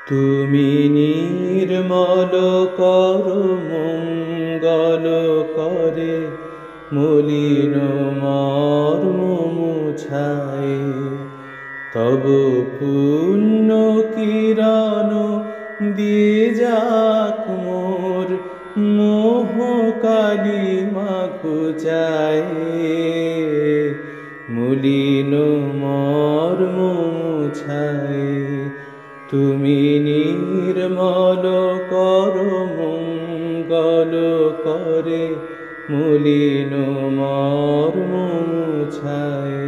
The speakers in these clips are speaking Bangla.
তুমি নির্মল করো মঙ্গল করে মলিন মর্ম মুছায়। তব পুণ্য কিরণ দিয়ে যাক মোর মোহ কালিমা ঘুচায়। মলিন মর্ম মুছায়। তুমি নির্মল করো মঙ্গল করে মলিন মর্ম মুছায়।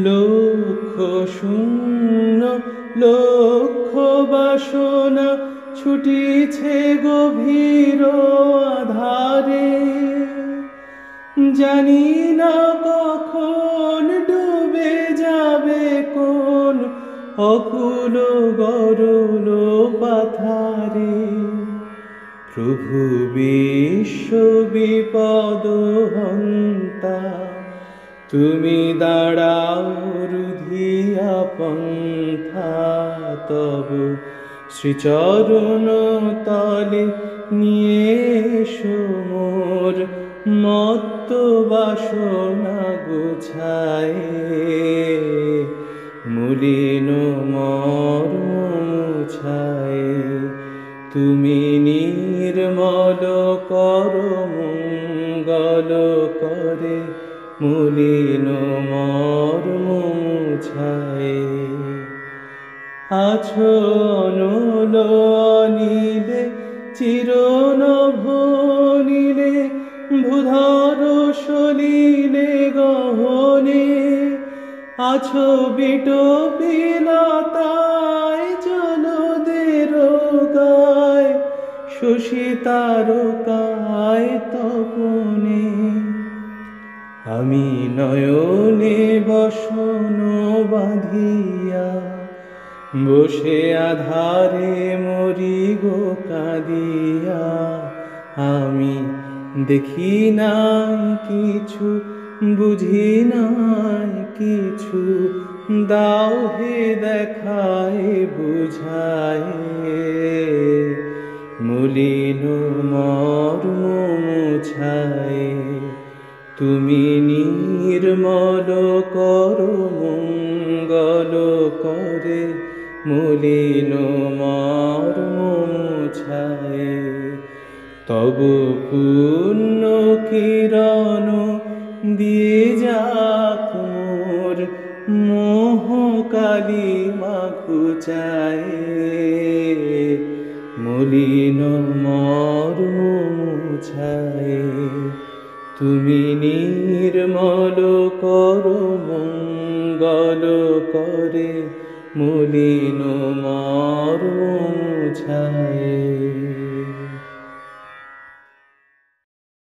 লক্ষ শূন্য লক্ষ বাসনা ছুটিছে গভীর আধারে। জানি না কখন ডুবে যাবে কোন অকুল গরল পাথারে। প্রভু বিশ্ব বিপদ হন্তা, তুমি দাঁড়াও রুধিয়া পন্থা। তব শ্রীচরণ তলে নিয়ে এসো মোর মত্ত বাসনা গুছায়। মলিন মর্ম মুছায়। তুমি নির্মল করো মঙ্গল করে মলিন মর্ম মুছায়। আছো অনল অনিলে চিরনভ নীলে ভূধর সলিলে গহনে। আছো বিটপিলতায় জলদের গায় শশী তারকায় তপনে। আমি নয়নে বসন বাঁধিয়া বসে আধারে মরি গো কাঁদিয়া। আমি দেখি নাই কিছু বুঝি নাই কিছু, দাও হে দেখায় বুঝায়। মলিন মর্ম মুছায়। তুমি নির্মল করো মঙ্গল করে মলিন মর্ম মুছায়। তব পুণ্য কিরণ দিয়ে যাক মোর মোহ কালিমা ঘুচায়। মলিন মর্ম মুছায়। তুমি নির্মল করো মঙ্গল করে মলিন